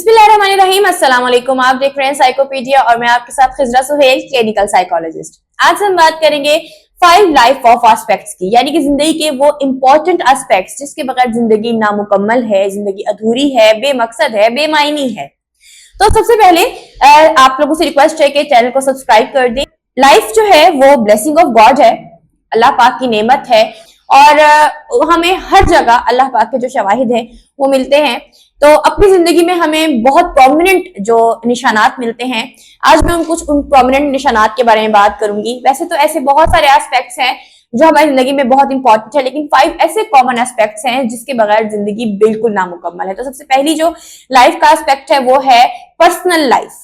बिस्मिल्लाहिर्रहमानिर्रहीम। अस्सलाम वालेकुम। आप देख रहे हैं साइकोपीडिया और मैं आपके साथ खिजरा सुहेल, क्लिनिकल साइकोलॉजिस्ट। आज हम बात करेंगे 5 लाइफ ऑफ एस्पेक्ट्स की, यानी कि जिंदगी के वो इंपॉर्टेंट एस्पेक्ट्स जिसके बगैर जिंदगी नामुकम्मल है, जिंदगी अधूरी है, बेमकसद है, बेमायनी है। तो सबसे पहले आप लोगों से रिक्वेस्ट है कि चैनल को सब्सक्राइब कर दें। लाइफ जो है वो ब्लेसिंग ऑफ गॉड है, अल्लाह पाक की नेमत है और हमें हर जगह अल्लाह पाक के जो शवाहिद है वो मिलते हैं। तो अपनी जिंदगी में हमें बहुत प्रोमिनेंट जो निशानात मिलते हैं, आज मैं कुछ उन प्रोमिनेंट निशानात के बारे में बात करूंगी। वैसे तो ऐसे बहुत सारे एस्पेक्ट्स हैं जो हमारी जिंदगी में बहुत इंपॉर्टेंट है, लेकिन 5 ऐसे कॉमन एस्पेक्ट्स हैं जिसके बगैर जिंदगी बिल्कुल नामुकम्मल है। तो सबसे पहली जो लाइफ का एस्पेक्ट है वो है पर्सनल लाइफ।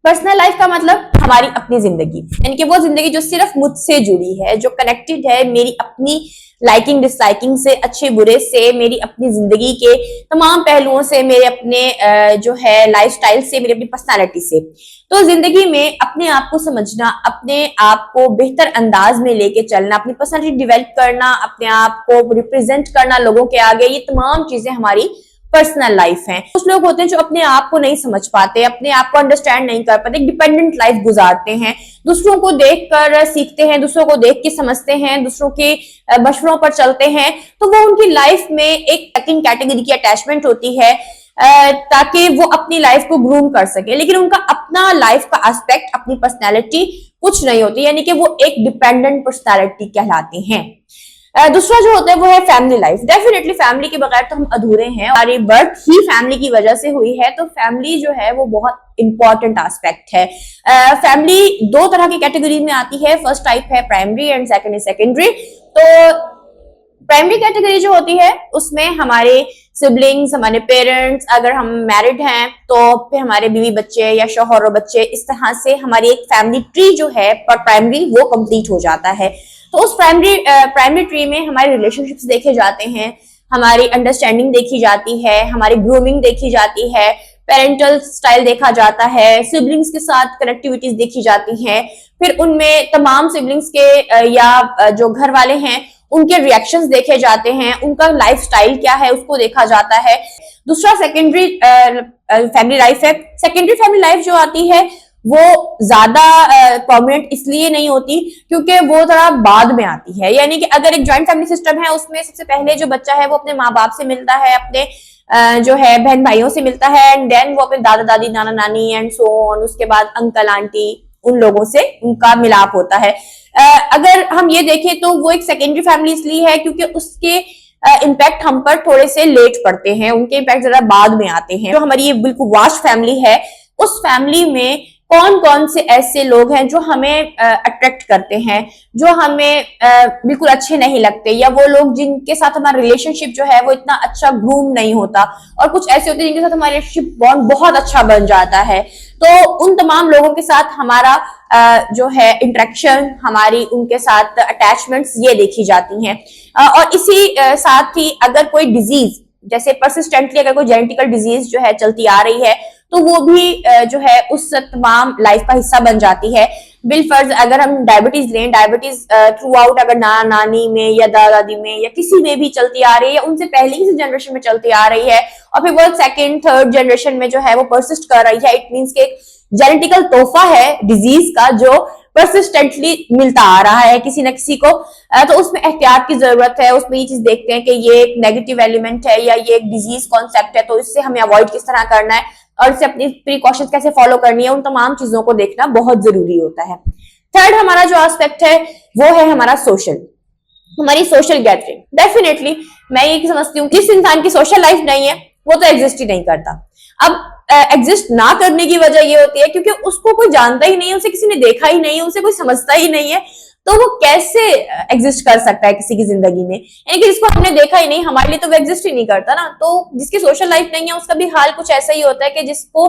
पर्सनल लाइफ का मतलब हमारी अपनी जिंदगी, यानी कि वो जिंदगी जो सिर्फ मुझसे जुड़ी है, जो कनेक्टेड है मेरी अपनी लाइकिंग डिसलाइकिंग से, अच्छे बुरे से, मेरी अपनी जिंदगी के तमाम पहलुओं से, मेरे अपने जो है लाइफस्टाइल से, मेरी अपनी पर्सनालिटी से। तो जिंदगी में अपने आप को समझना, अपने आप को बेहतर अंदाज में लेके चलना, अपनी पर्सनालिटी डेवलप करना, अपने आप को रिप्रेजेंट करना लोगों के आगे, ये तमाम चीजें हमारी पर्सनल लाइफ है। कुछ लोग होते हैं जो अपने आप को नहीं समझ पाते, अपने आप को अंडरस्टैंड नहीं कर पाते, डिपेंडेंट लाइफ गुजारते हैं, दूसरों को देखकर सीखते हैं, दूसरों को देख के समझते हैं, दूसरों के मशवरों पर चलते हैं। तो वो उनकी लाइफ में एक सेकंड कैटेगरी की अटैचमेंट होती है ताकि वो अपनी लाइफ को ग्रूम कर सके, लेकिन उनका अपना लाइफ का एस्पेक्ट, अपनी पर्सनैलिटी कुछ नहीं होती, यानी कि वो एक डिपेंडेंट पर्सनैलिटी कहलाती हैं। दूसरा जो होता है वो है फैमिली लाइफ। डेफिनेटली फैमिली के बगैर तो हम अधूरे हैं, हमारी बर्थ ही फैमिली की वजह से हुई है, तो फैमिली जो है वो बहुत इंपॉर्टेंट एस्पेक्ट है। फैमिली 2 तरह की कैटेगरी में आती है। फर्स्ट टाइप है primary and second is secondary. तो प्राइमरी कैटेगरी जो होती है उसमें हमारे सिबलिंग्स, हमारे पेरेंट्स, अगर हम मैरिड हैं तो फिर हमारे बीवी बच्चे या शौहर और बच्चे, इस तरह से हमारी एक फैमिली ट्री जो है पर प्राइमरी वो कंप्लीट हो जाता है। तो उस प्राइमरी ट्री में हमारे रिलेशनशिप्स देखे जाते हैं, हमारी अंडरस्टैंडिंग देखी जाती है, हमारी ग्रूमिंग देखी जाती है, पेरेंटल स्टाइल देखा जाता है, सिबलिंग्स के साथ कनेक्टिविटीज देखी जाती हैं, फिर उनमें तमाम सिबलिंग्स के या जो घर वाले हैं उनके रिएक्शंस देखे जाते हैं, उनका लाइफस्टाइल क्या है उसको देखा जाता है। दूसरा सेकेंडरी फैमिली लाइफ है। सेकेंडरी फैमिली लाइफ जो आती है वो ज्यादा प्रोमिनेंट इसलिए नहीं होती क्योंकि वो थोड़ा बाद में आती है, यानी कि अगर एक जॉइंट फैमिली सिस्टम है उसमें सबसे पहले जो बच्चा है वो अपने माँ बाप से मिलता है, अपने जो है बहन भाइयों से मिलता है, एंड देन वो अपने दादा दादी, नाना नानी एंड सो ऑन, उसके बाद अंकल आंटी, उन लोगों से उनका मिलाप होता है। अगर हम ये देखें तो वो एक सेकेंडरी फैमिली इसलिए है क्योंकि उसके इम्पैक्ट हम पर थोड़े से लेट पड़ते हैं, उनके इम्पैक्ट जरा बाद में आते हैं। जो हमारी ये बिल्कुल वास्ट फैमिली है, उस फैमिली में कौन कौन से ऐसे लोग हैं जो हमें अट्रैक्ट करते हैं, जो हमें बिल्कुल अच्छे नहीं लगते, या वो लोग जिनके साथ हमारा रिलेशनशिप जो है वो इतना अच्छा ग्रूम नहीं होता, और कुछ ऐसे होते हैं जिनके साथ हमारा रिलेशनशिप बॉन्ड बहुत अच्छा बन जाता है। तो उन तमाम लोगों के साथ हमारा जो है इंटरेक्शन, हमारी उनके साथ अटैचमेंट्स ये देखी जाती हैं। और इसी साथ ही अगर कोई डिजीज, जैसे परसिस्टेंटली अगर कोई जेनेटिकल डिजीज जो है चलती आ रही है तो वो भी जो है उस तमाम लाइफ का हिस्सा बन जाती है। बिलफर्ज अगर हम डायबिटीज लें, डायबिटीज थ्रू आउट अगर नाना नानी में या दादा दादी में या किसी में भी चलती आ रही है, या उनसे पहले किसी जनरेशन में चलती आ रही है और फिर वो सेकेंड थर्ड जनरेशन में जो है वो परसिस्ट कर रही है, इट मीन्स के जेनेटिकल तोहफा है डिजीज का जो परसिस्टेंटली मिलता आ रहा है किसी न किसी को। तो उसमें एहतियात की जरूरत है। उसमें ये चीज देखते हैं कि ये एक नेगेटिव एलिमेंट है या ये एक डिजीज कॉन्सेप्ट है, तो इससे हमें अवॉइड किस तरह करना है और इससे अपनी प्रिकॉशंस कैसे फॉलो करनी है, उन तमाम चीजों को देखना बहुत जरूरी होता है। थर्ड हमारा जो एस्पेक्ट है वो है हमारा सोशल, हमारी सोशल गैदरिंग। डेफिनेटली मैं ये समझती हूँ जिस इंसान की सोशल लाइफ नहीं है वो तो एग्जिस्ट ही नहीं करता। अब एग्जिस्ट ना करने की वजह ये होती है क्योंकि उसको कोई जानता ही नहीं है, उसे किसी ने देखा ही नहीं है, उसे कोई समझता ही नहीं है, तो वो कैसे एग्जिस्ट कर सकता है किसी की जिंदगी में, यानी कि जिसको हमने देखा ही नहीं, हमारे लिए तो वो एग्जिस्ट ही नहीं करता ना। तो जिसकी सोशल लाइफ नहीं है उसका भी हाल कुछ ऐसा ही होता है कि जिसको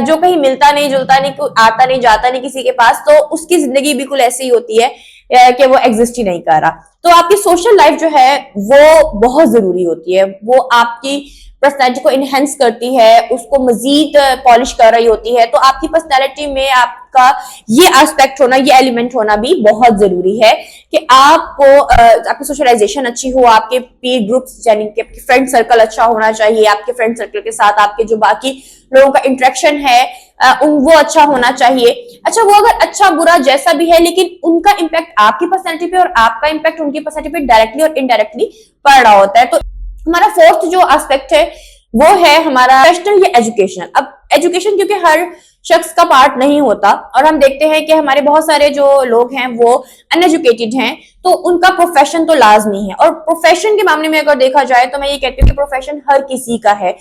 जो कहीं मिलता नहीं, जुलता नहीं, आता नहीं, जाता नहीं किसी के पास, तो उसकी जिंदगी बिल्कुल ऐसी ही होती है कि वो एग्जिस्ट ही नहीं कर रहा। तो आपकी सोशल लाइफ जो है वो बहुत जरूरी होती है, वो आपकी पर्सनैलिटी को इनहेंस करती है, उसको मजीद पॉलिश कर रही होती है। तो आपकी पर्सनैलिटी में आपका ये एस्पेक्ट होना, ये एलिमेंट होना भी बहुत जरूरी है कि आपको आपकी सोशलाइजेशन अच्छी हो, आपके पीर ग्रुप्स यानी कि आपकी फ्रेंड सर्कल अच्छा होना चाहिए, आपके फ्रेंड सर्कल के साथ आपके जो बाकी लोगों का इंटरेक्शन है वो अच्छा होना चाहिए। अच्छा, वो अगर अच्छा बुरा जैसा भी है, लेकिन उनका इम्पैक्ट आपकी पर्सनैलिटी पे और आपका इम्पैक्ट उनकी पर्सनैलिटी पे डायरेक्टली और इनडायरेक्टली पड़ रहा होता है। तो हमारा फोर्थ जो एस्पेक्ट है वो है हमारा प्रोफेशनल या एजुकेशनल। अब एजुकेशन क्योंकि हर शख्स का पार्ट नहीं होता और हम देखते हैं कि हमारे बहुत सारे जो लोग हैं वो अनएजुकेटेड हैं, तो उनका प्रोफेशन तो लाजमी है। और प्रोफेशन के मामले में अगर देखा जाए तो मैं ये कहती हूँ कि प्रोफेशन हर किसी का है।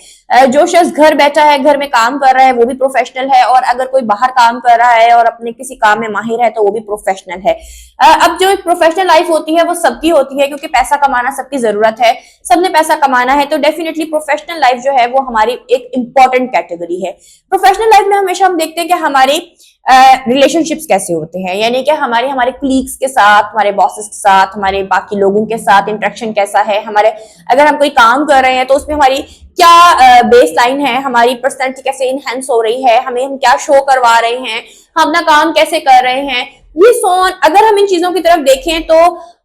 जो शख्स घर बैठा है, घर में काम कर रहा है, वो भी प्रोफेशनल है, और अगर कोई बाहर काम कर रहा है और अपने किसी काम में माहिर है तो वो भी प्रोफेशनल है। अब जो एक प्रोफेशनल लाइफ होती है वो सबकी होती है, क्योंकि पैसा कमाना सबकी जरूरत है, सबने पैसा कमाना है, तो डेफिनेटली प्रोफेशनल लाइफ जो है वो हमारी एक इंपॉर्टेंट कैटेगरी है। प्रोफेशनल लाइफ में हमेशा हम देखते हैं कि हमारी रिलेशनशिप्स कैसे होते हैं, यानी कि हमारे कुलीग्स के साथ, हमारे बॉसेस के साथ, हमारे बाकी लोगों के साथ इंटरेक्शन कैसा है, हमारे अगर हम कोई काम कर रहे हैं तो उसमें हमारी क्या बेस लाइन है, हमारी पर्सनैलिटी कैसे इनहेंस हो रही है, हम क्या शो करवा रहे हैं, हम अपना काम कैसे कर रहे हैं, ये सोन। अगर हम इन चीजों की तरफ देखें तो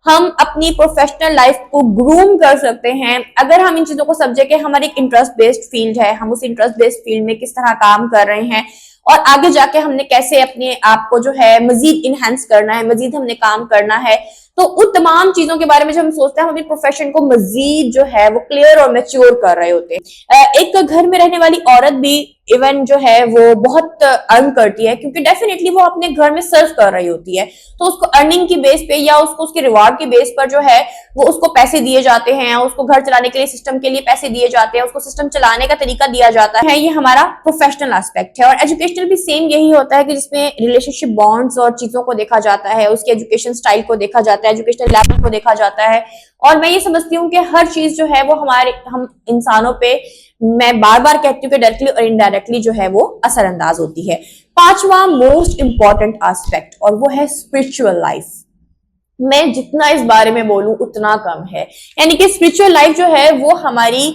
हम अपनी प्रोफेशनल लाइफ को ग्रूम कर सकते हैं अगर हम इन चीजों को समझे कि हमारी एक इंटरेस्ट बेस्ड फील्ड है, हम उस इंटरेस्ट बेस्ड फील्ड में किस तरह काम कर रहे हैं और आगे जाके हमने कैसे अपने आप को जो है मजीद इनहेंस करना है, मजीद हमने काम करना है। तो उन तमाम चीजों के बारे में जब हम सोचते हैं, हम अपनी प्रोफेशन को मजीद जो है वो क्लियर और मैच्योर कर रहे होते हैं। एक घर में रहने वाली औरत भी इवन जो है वो बहुत अर्न करती है, क्योंकि डेफिनेटली वो अपने घर में सर्व कर रही होती है, तो उसको अर्निंग की बेस पे या उसको उसके रिवार्ड के बेस पर जो है वो उसको पैसे दिए जाते हैं, उसको घर चलाने के लिए, सिस्टम के लिए पैसे दिए जाते हैं, उसको सिस्टम चलाने का तरीका दिया जाता है। ये हमारा प्रोफेशनल एस्पेक्ट है। और एजुकेशनल भी सेम यही होता है कि जिसमें रिलेशनशिप बॉन्ड्स और चीजों को देखा जाता है, उसके एजुकेशन स्टाइल को देखा जाता है, एजुकेशनल लेवल को देखा जाता है। और मैं ये समझती हूँ कि हर चीज जो है वो हम इंसानों पे, मैं बार बार कहती हूँ कि डायरेक्टली और इनडायरेक्टली जो है वो असरअंदाज होती है। पांचवा मोस्ट इंपॉर्टेंट एस्पेक्ट, और वो है स्पिरिचुअल लाइफ। मैं जितना इस बारे में बोलूं उतना कम है। यानी कि स्पिरिचुअल लाइफ जो है वो हमारी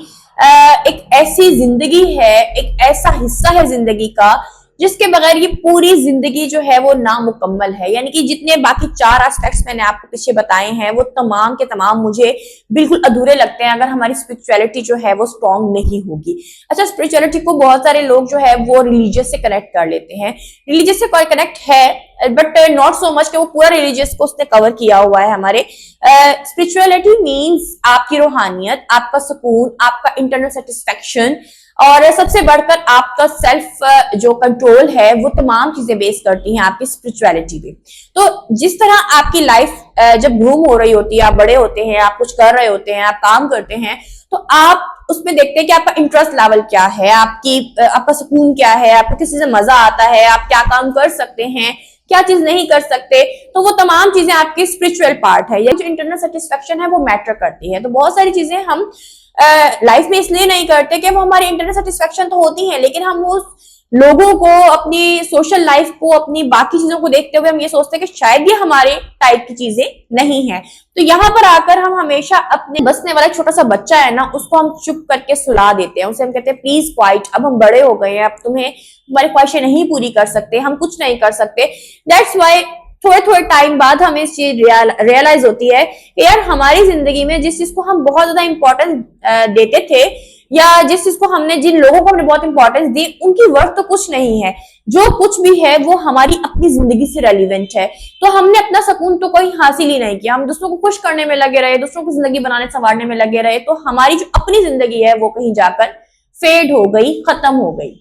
एक ऐसी जिंदगी है, एक ऐसा हिस्सा है जिंदगी का जिसके बगैर ये पूरी जिंदगी जो है वो नामुकम्मल है। यानी कि जितने बाकी चार एस्पेक्ट्स मैंने आपको पीछे बताए हैं वो तमाम के तमाम मुझे बिल्कुल अधूरे लगते हैं अगर हमारी स्पिरिचुअलिटी जो है वो स्ट्रॉन्ग नहीं होगी। अच्छा, स्पिरिचुअलिटी को बहुत सारे लोग जो है वो रिलीजियस से कनेक्ट कर लेते हैं। रिलीजियस से कोई कनेक्ट है बट नॉट सो मच कि वो पूरा रिलीजियस को उसने कवर किया हुआ है। हमारे स्पिरिचुअलिटी मीन्स आपकी रूहानियत, आपका सुकून, आपका इंटरनल सेटिस्फेक्शन, और सबसे बढ़कर आपका सेल्फ जो कंट्रोल है, वो तमाम चीजें बेस करती हैं आपकी स्पिरिचुअलिटी पे। तो जिस तरह आपकी लाइफ जब ग्रूम हो रही होती है, आप बड़े होते हैं, आप कुछ कर रहे होते हैं, आप काम करते हैं, तो आप उसमें देखते हैं कि आपका इंटरेस्ट लेवल क्या है, आपका सुकून क्या है, आपको किस चीज से मजा आता है, आप क्या काम कर सकते हैं, क्या चीज नहीं कर सकते। तो वो तमाम चीजें आपकी स्पिरिचुअल पार्ट है। ये जो इंटरनल सेटिस्फेक्शन है वो मैटर करती है। तो बहुत सारी चीजें हम लाइफ में इसलिए नहीं करते कि वो हमारी इंटरनल सेटिस्फेक्शन तो होती है, लेकिन हम उस लोगों को, अपनी सोशल लाइफ को, अपनी बाकी चीजों को देखते हुए हम ये सोचते हैं कि शायद ये हमारे टाइप की चीजें नहीं है। तो यहाँ पर आकर हम हमेशा अपने बसने वाला छोटा सा बच्चा है ना, उसको हम चुप करके सुला देते हैं, उसे हम कहते हैं प्लीज क्वाइट, अब हम बड़े हो गए हैं, अब तुम्हारी ख्वाहिशें नहीं पूरी कर सकते, हम कुछ नहीं कर सकते। दैट्स वाई थोड़े थोड़े टाइम बाद हमें इस चीज रियलाइज होती है कि यार हमारी जिंदगी में जिस चीज को हम बहुत ज्यादा इंपॉर्टेंस देते थे, या जिस चीज को हमने, जिन लोगों को हमने बहुत इंपॉर्टेंस दी, उनकी वर्थ तो कुछ नहीं है। जो कुछ भी है वो हमारी अपनी जिंदगी से रेलिवेंट है। तो हमने अपना सुकून तो कोई हासिल ही नहीं किया, हम दूसरों को खुश करने में लगे रहे, दूसरों की जिंदगी बनाने संवारने में लगे रहे, तो हमारी जो अपनी जिंदगी है वो कहीं जाकर फेड हो गई, खत्म हो गई।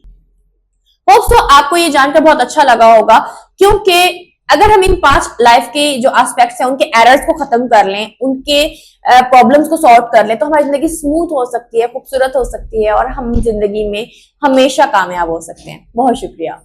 होप सो आपको ये जानकर बहुत अच्छा लगा होगा, क्योंकि अगर हम इन 5 लाइफ के जो एस्पेक्ट्स हैं उनके एरर्स को खत्म कर लें, उनके प्रॉब्लम्स को सॉल्व कर लें, तो हमारी जिंदगी स्मूथ हो सकती है, खूबसूरत हो सकती है, और हम जिंदगी में हमेशा कामयाब हो सकते हैं। बहुत शुक्रिया।